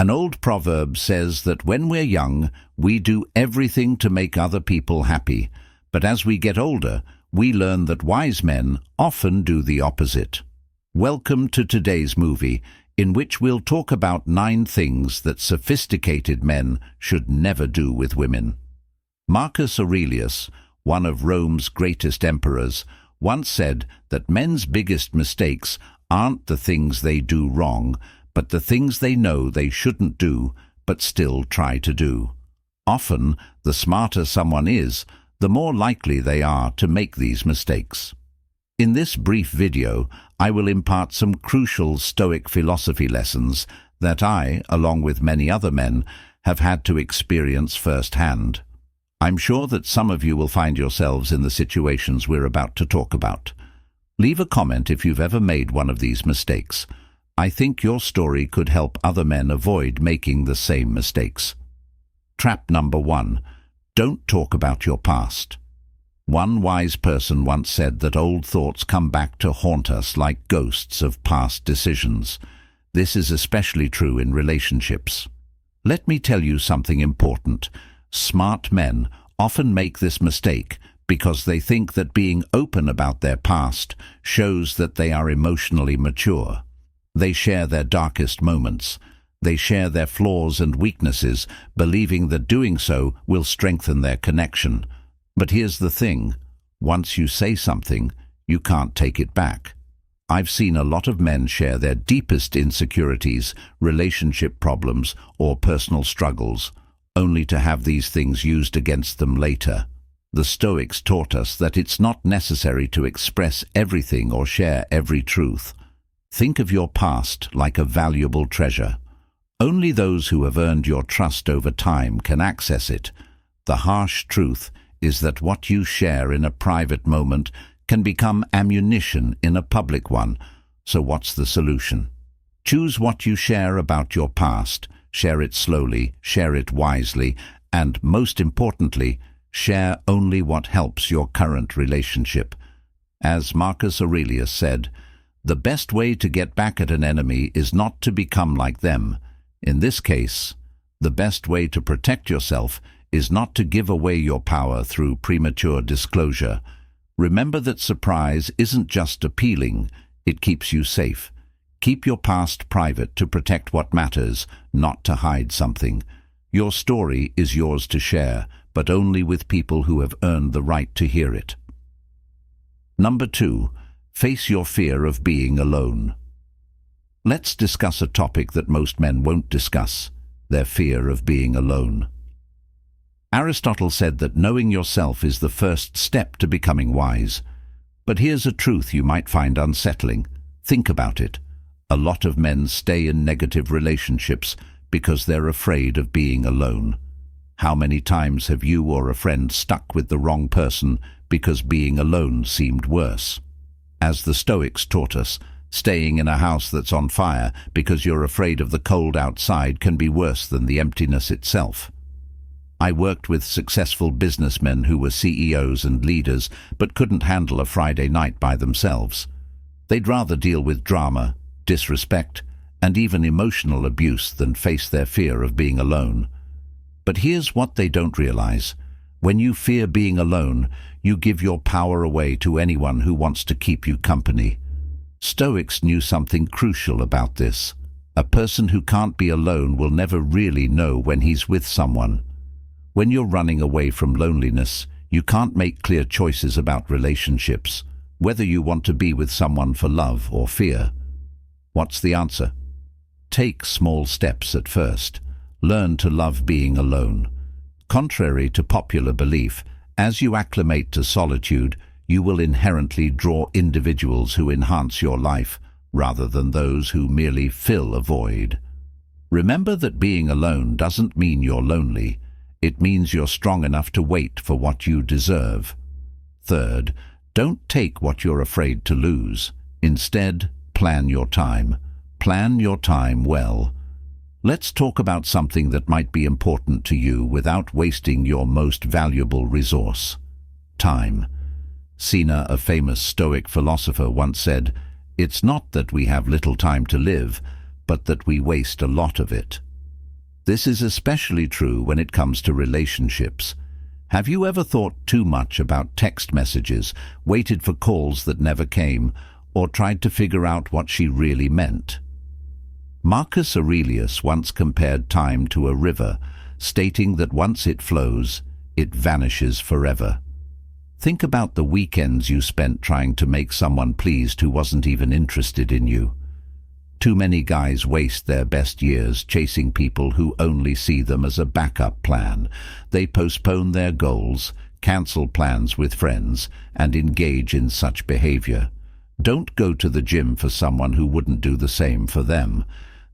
An old proverb says that when we're young, we do everything to make other people happy, but as we get older, we learn that wise men often do the opposite. Welcome to today's movie, in which we'll talk about 9 things that sophisticated men should never do with women. Marcus Aurelius, one of Rome's greatest emperors, once said that men's biggest mistakes aren't the things they do wrong, but the things they know they shouldn't do, but still try to do. Often, the smarter someone is, the more likely they are to make these mistakes. In this brief video, I will impart some crucial Stoic philosophy lessons that I, along with many other men, have had to experience firsthand. I'm sure that some of you will find yourselves in the situations we're about to talk about. Leave a comment if you've ever made one of these mistakes. I think your story could help other men avoid making the same mistakes. Trap number 1. Don't talk about your past. One wise person once said that old thoughts come back to haunt us like ghosts of past decisions. This is especially true in relationships. Let me tell you something important. Smart men often make this mistake because they think that being open about their past shows that they are emotionally mature. They share their darkest moments. They share their flaws and weaknesses, believing that doing so will strengthen their connection. But here's the thing. Once you say something, you can't take it back. I've seen a lot of men share their deepest insecurities, relationship problems, or personal struggles, only to have these things used against them later. The Stoics taught us that it's not necessary to express everything or share every truth. Think of your past like a valuable treasure. Only those who have earned your trust over time can access it. The harsh truth is that what you share in a private moment can become ammunition in a public one. So what's the solution? Choose what you share about your past. Share it slowly, share it wisely, and most importantly, share only what helps your current relationship. As Marcus Aurelius said, the best way to get back at an enemy is not to become like them. In this case, the best way to protect yourself is not to give away your power through premature disclosure. Remember that surprise isn't just appealing, it keeps you safe. Keep your past private to protect what matters, not to hide something. Your story is yours to share, but only with people who have earned the right to hear it. Number 2. Face your fear of being alone. Let's discuss a topic that most men won't discuss, their fear of being alone. Aristotle said that knowing yourself is the first step to becoming wise. But here's a truth you might find unsettling. Think about it. A lot of men stay in negative relationships because they're afraid of being alone. How many times have you or a friend stuck with the wrong person because being alone seemed worse? As the Stoics taught us, staying in a house that's on fire because you're afraid of the cold outside can be worse than the emptiness itself. I worked with successful businessmen who were CEOs and leaders but couldn't handle a Friday night by themselves. They'd rather deal with drama, disrespect, and even emotional abuse than face their fear of being alone. But here's what they don't realize. When you fear being alone, you give your power away to anyone who wants to keep you company. Stoics knew something crucial about this. A person who can't be alone will never really know when he's with someone. When you're running away from loneliness, you can't make clear choices about relationships, whether you want to be with someone for love or fear. What's the answer? Take small steps at first. Learn to love being alone. Contrary to popular belief, as you acclimate to solitude, you will inherently draw individuals who enhance your life, rather than those who merely fill a void. Remember that being alone doesn't mean you're lonely. It means you're strong enough to wait for what you deserve. Third, don't take what you're afraid to lose. Instead, plan your time. Plan your time well. Let's talk about something that might be important to you without wasting your most valuable resource: time. Seneca, a famous Stoic philosopher, once said, "It's not that we have little time to live, but that we waste a lot of it." This is especially true when it comes to relationships. Have you ever thought too much about text messages, waited for calls that never came, or tried to figure out what she really meant? Marcus Aurelius once compared time to a river, stating that once it flows, it vanishes forever. Think about the weekends you spent trying to make someone pleased who wasn't even interested in you. Too many guys waste their best years chasing people who only see them as a backup plan. They postpone their goals, cancel plans with friends, and engage in such behavior. Don't go to the gym for someone who wouldn't do the same for them.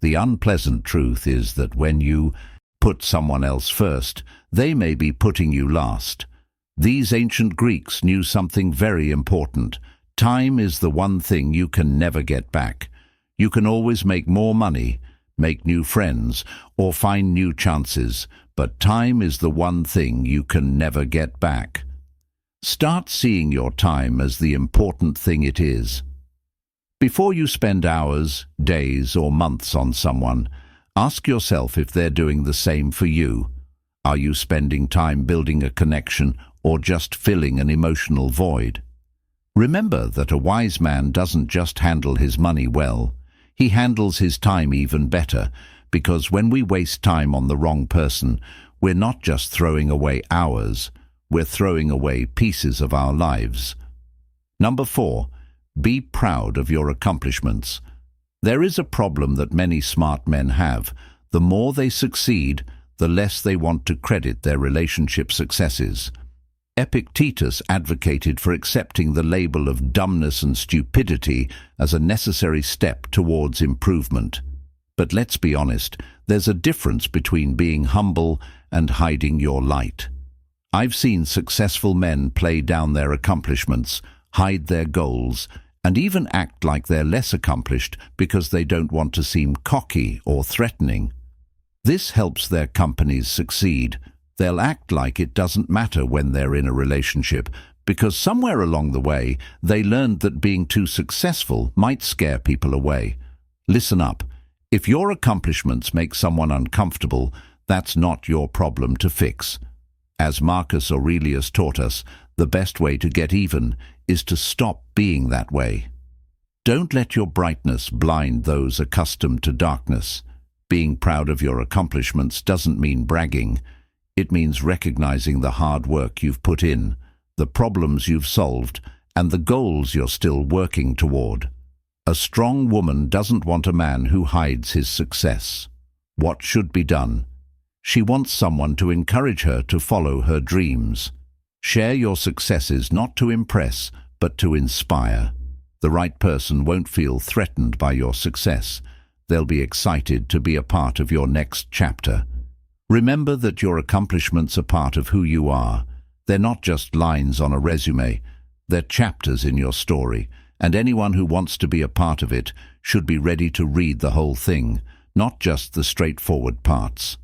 The unpleasant truth is that when you put someone else first, they may be putting you last. These ancient Greeks knew something very important. Time is the one thing you can never get back. You can always make more money, make new friends, or find new chances, but time is the one thing you can never get back. Start seeing your time as the important thing it is. Before you spend hours, days, or months on someone, ask yourself if they're doing the same for you. Are you spending time building a connection or just filling an emotional void? Remember that a wise man doesn't just handle his money well. He handles his time even better, because when we waste time on the wrong person, we're not just throwing away hours, we're throwing away pieces of our lives. Number 4, be proud of your accomplishments. There is a problem that many smart men have. The more they succeed, the less they want to credit their relationship successes. Epictetus advocated for accepting the label of dumbness and stupidity as a necessary step towards improvement. But let's be honest, there's a difference between being humble and hiding your light. I've seen successful men play down their accomplishments, hide their goals, and even act like they're less accomplished because they don't want to seem cocky or threatening. This helps their companies succeed. They'll act like it doesn't matter when they're in a relationship, because somewhere along the way, they learned that being too successful might scare people away. Listen up. If your accomplishments make someone uncomfortable, that's not your problem to fix. As Marcus Aurelius taught us, the best way to get even is to stop being that way. Don't let your brightness blind those accustomed to darkness. Being proud of your accomplishments doesn't mean bragging. It means recognizing the hard work you've put in, the problems you've solved, and the goals you're still working toward. A strong woman doesn't want a man who hides his success. What should be done? She wants someone to encourage her to follow her dreams. Share your successes not to impress, but to inspire. The right person won't feel threatened by your success. They'll be excited to be a part of your next chapter. Remember that your accomplishments are part of who you are. They're not just lines on a resume. They're chapters in your story, and anyone who wants to be a part of it should be ready to read the whole thing, not just the straightforward parts.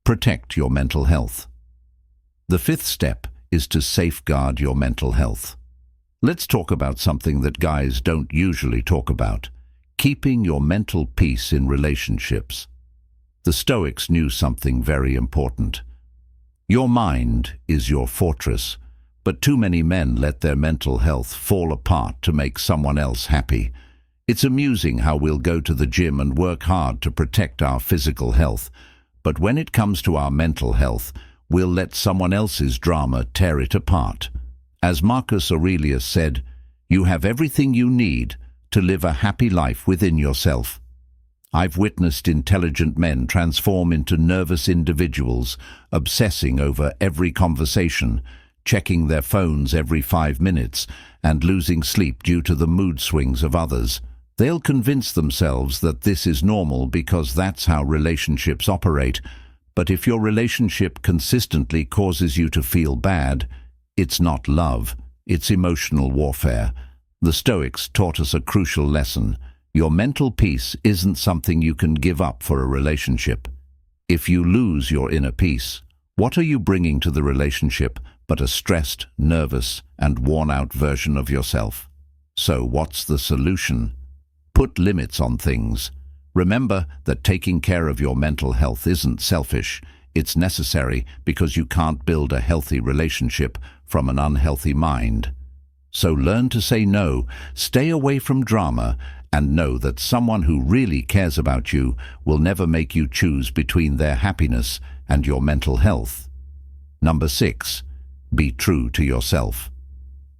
Protect your mental health. The 5th step is to safeguard your mental health. Let's talk about something that guys don't usually talk about: keeping your mental peace in relationships. The Stoics knew something very important. Your mind is your fortress, but too many men let their mental health fall apart to make someone else happy. It's amusing how we'll go to the gym and work hard to protect our physical health, but when it comes to our mental health, we'll let someone else's drama tear it apart. As Marcus Aurelius said, you have everything you need to live a happy life within yourself. I've witnessed intelligent men transform into nervous individuals, obsessing over every conversation, checking their phones every 5 minutes, and losing sleep due to the mood swings of others. They'll convince themselves that this is normal because that's how relationships operate. But if your relationship consistently causes you to feel bad, it's not love, it's emotional warfare. The Stoics taught us a crucial lesson. Your mental peace isn't something you can give up for a relationship. If you lose your inner peace, what are you bringing to the relationship but a stressed, nervous, and worn-out version of yourself? So what's the solution? Put limits on things. Remember that taking care of your mental health isn't selfish. It's necessary because you can't build a healthy relationship from an unhealthy mind. So learn to say no, stay away from drama, and know that someone who really cares about you will never make you choose between their happiness and your mental health. Number 6. Be true to yourself.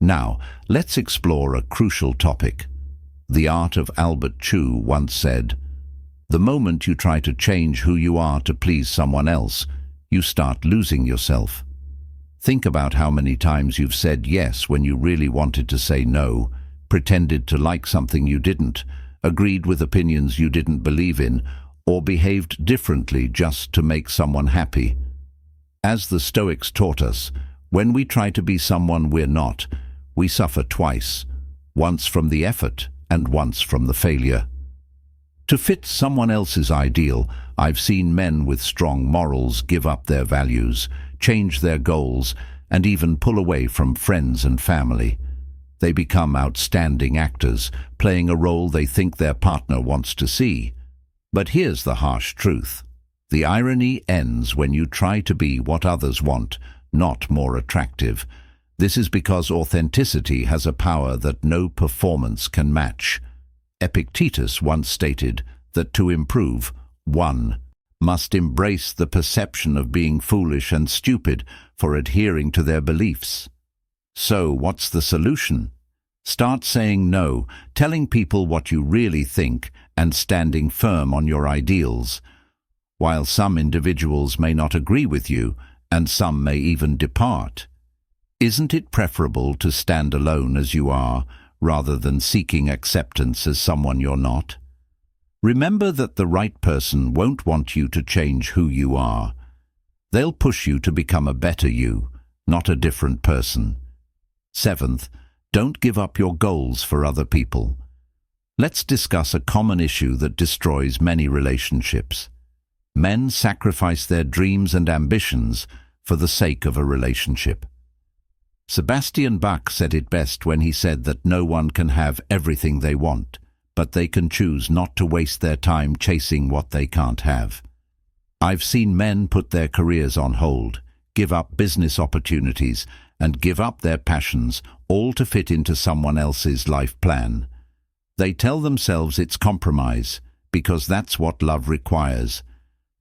Now, let's explore a crucial topic. The art of Albert Chu once said, "The moment you try to change who you are to please someone else, you start losing yourself." Think about how many times you've said yes when you really wanted to say no, pretended to like something you didn't, agreed with opinions you didn't believe in, or behaved differently just to make someone happy. As the Stoics taught us, when we try to be someone we're not, we suffer twice, once from the effort and once from the failure. To fit someone else's ideal, I've seen men with strong morals give up their values, change their goals, and even pull away from friends and family. They become outstanding actors, playing a role they think their partner wants to see. But here's the harsh truth. The irony ends when you try to be what others want, not more attractive. This is because authenticity has a power that no performance can match. Epictetus once stated that to improve, one must embrace the perception of being foolish and stupid for adhering to their beliefs. So, what's the solution? Start saying no, telling people what you really think, and standing firm on your ideals. While some individuals may not agree with you, and some may even depart, isn't it preferable to stand alone as you are, rather than seeking acceptance as someone you're not? Remember that the right person won't want you to change who you are. They'll push you to become a better you, not a different person. 7th, don't give up your goals for other people. Let's discuss a common issue that destroys many relationships. Men sacrifice their dreams and ambitions for the sake of a relationship. Sebastian Bach said it best when he said that no one can have everything they want, but they can choose not to waste their time chasing what they can't have. I've seen men put their careers on hold, give up business opportunities, and give up their passions, all to fit into someone else's life plan. They tell themselves it's compromise, because that's what love requires.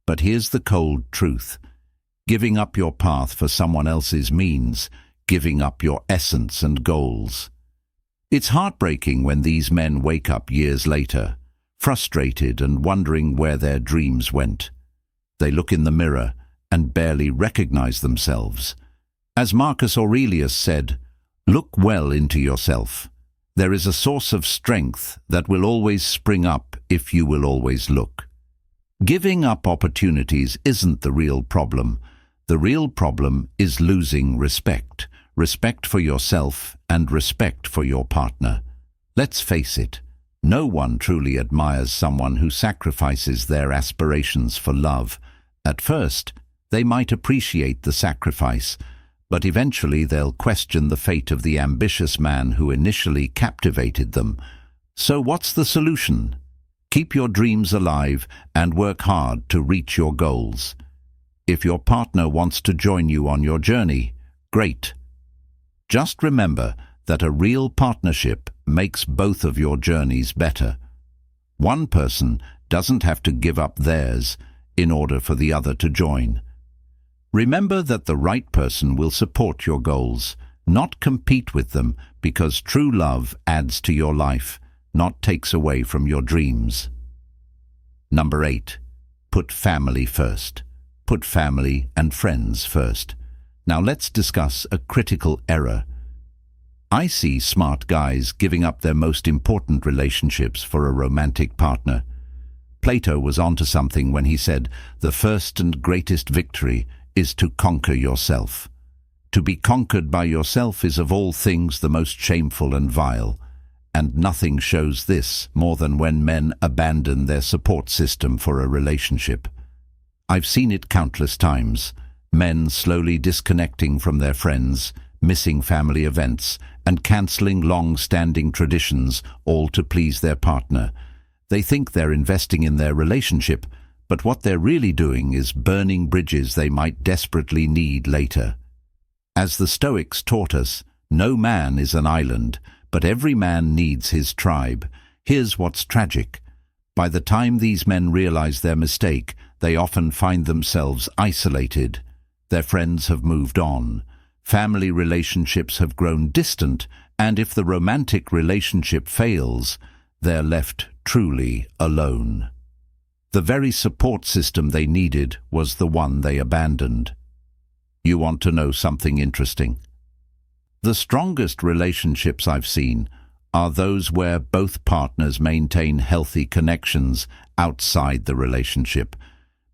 But here's the cold truth. Giving up your path for someone else's means giving up your essence and goals. It's heartbreaking when these men wake up years later, frustrated and wondering where their dreams went. They look in the mirror and barely recognize themselves. As Marcus Aurelius said, "Look well into yourself. There is a source of strength that will always spring up if you will always look." Giving up opportunities isn't the real problem. The real problem is losing respect. Respect for yourself and respect for your partner. Let's face it, no one truly admires someone who sacrifices their aspirations for love. At first, they might appreciate the sacrifice, but eventually they'll question the fate of the ambitious man who initially captivated them. So what's the solution? Keep your dreams alive and work hard to reach your goals. If your partner wants to join you on your journey, great. Just remember that a real partnership makes both of your journeys better. One person doesn't have to give up theirs in order for the other to join. Remember that the right person will support your goals, not compete with them, because true love adds to your life, not takes away from your dreams. Number 8. Put family first. Put family and friends first. Now let's discuss a critical error. I see smart guys giving up their most important relationships for a romantic partner. Plato was onto something when he said, "The first and greatest victory is to conquer yourself." To be conquered by yourself is of all things the most shameful and vile, and nothing shows this more than when men abandon their support system for a relationship. I've seen it countless times. Men slowly disconnecting from their friends, missing family events, and cancelling long-standing traditions, all to please their partner. They think they're investing in their relationship, but what they're really doing is burning bridges they might desperately need later. As the Stoics taught us, no man is an island, but every man needs his tribe. Here's what's tragic. By the time these men realize their mistake, they often find themselves isolated. Their friends have moved on. Family relationships have grown distant, and if the romantic relationship fails, they're left truly alone. The very support system they needed was the one they abandoned. You want to know something interesting? The strongest relationships I've seen are those where both partners maintain healthy connections outside the relationship,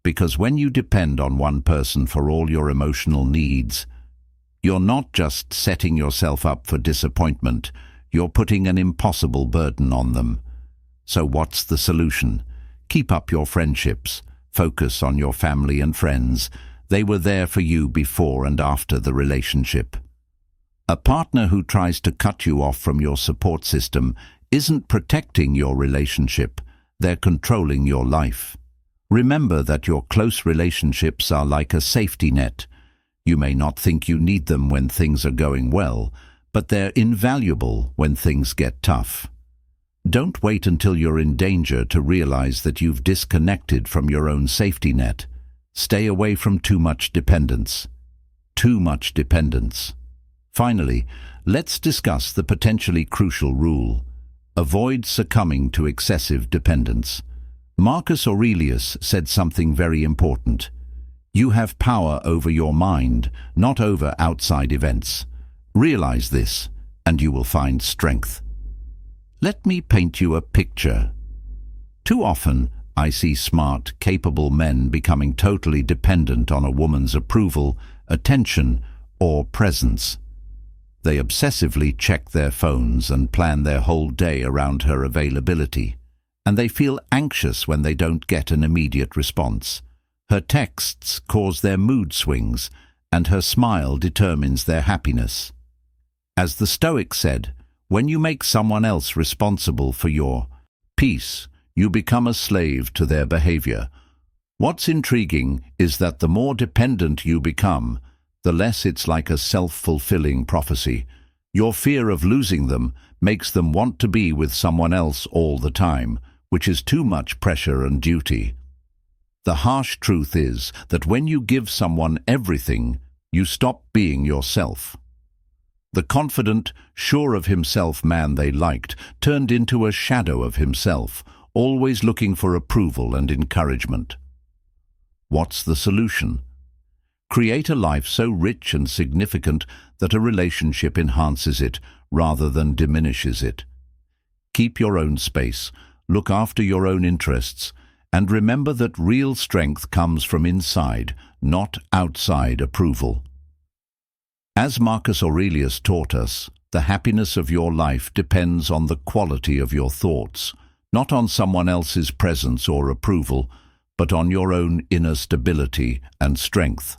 because when you depend on one person for all your emotional needs, you're not just setting yourself up for disappointment, you're putting an impossible burden on them. So what's the solution? Keep up your friendships. Focus on your family and friends. They were there for you before and after the relationship. A partner who tries to cut you off from your support system isn't protecting your relationship, they're controlling your life. Remember that your close relationships are like a safety net. You may not think you need them when things are going well, but they're invaluable when things get tough. Don't wait until you're in danger to realize that you've disconnected from your own safety net. Stay away from too much dependence. Too much dependence. Finally, let's discuss the potentially crucial rule. Avoid succumbing to excessive dependence. Marcus Aurelius said something very important. You have power over your mind, not over outside events. Realize this, and you will find strength. Let me paint you a picture. Too often, I see smart, capable men becoming totally dependent on a woman's approval, attention, or presence. They obsessively check their phones and plan their whole day around her availability, and they feel anxious when they don't get an immediate response. Her texts cause their mood swings, and her smile determines their happiness. As the Stoic said, when you make someone else responsible for your peace, you become a slave to their behavior. What's intriguing is that the more dependent you become, the less it's like a self-fulfilling prophecy. Your fear of losing them makes them want to be with someone else all the time, which is too much pressure and duty. The harsh truth is that when you give someone everything, you stop being yourself. The confident, sure of himself man they liked turned into a shadow of himself, always looking for approval and encouragement. What's the solution? Create a life so rich and significant that a relationship enhances it rather than diminishes it. Keep your own space, look after your own interests, and remember that real strength comes from inside, not outside approval. As Marcus Aurelius taught us, the happiness of your life depends on the quality of your thoughts, not on someone else's presence or approval, but on your own inner stability and strength.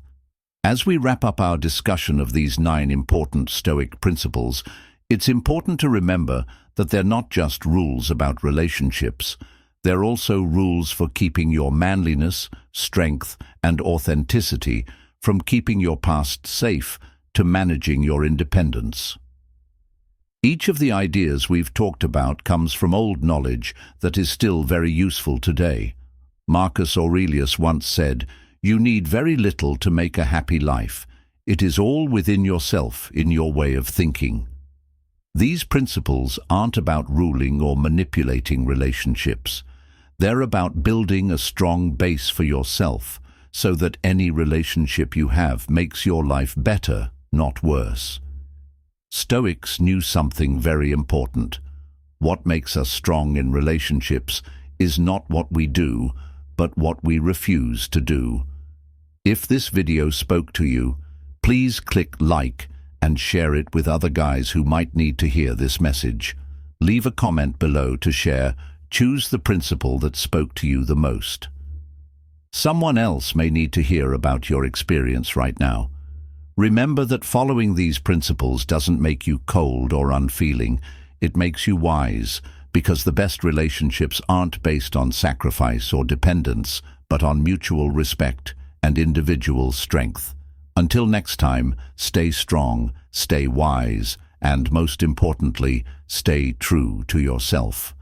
As we wrap up our discussion of these 9 important Stoic principles, it's important to remember that they're not just rules about relationships. They're also rules for keeping your manliness, strength, and authenticity, from keeping your past safe to managing your independence. Each of the ideas we've talked about comes from old knowledge that is still very useful today. Marcus Aurelius once said, "You need very little to make a happy life. It is all within yourself, in your way of thinking." These principles aren't about ruling or manipulating relationships. They're about building a strong base for yourself, so that any relationship you have makes your life better, not worse. Stoics knew something very important. What makes us strong in relationships is not what we do, but what we refuse to do. If this video spoke to you, please click like and share it with other guys who might need to hear this message. Leave a comment below to share. Choose the principle that spoke to you the most. Someone else may need to hear about your experience right now. Remember that following these principles doesn't make you cold or unfeeling. It makes you wise, because the best relationships aren't based on sacrifice or dependence, but on mutual respect and individual strength. Until next time, stay strong, stay wise, and most importantly, stay true to yourself.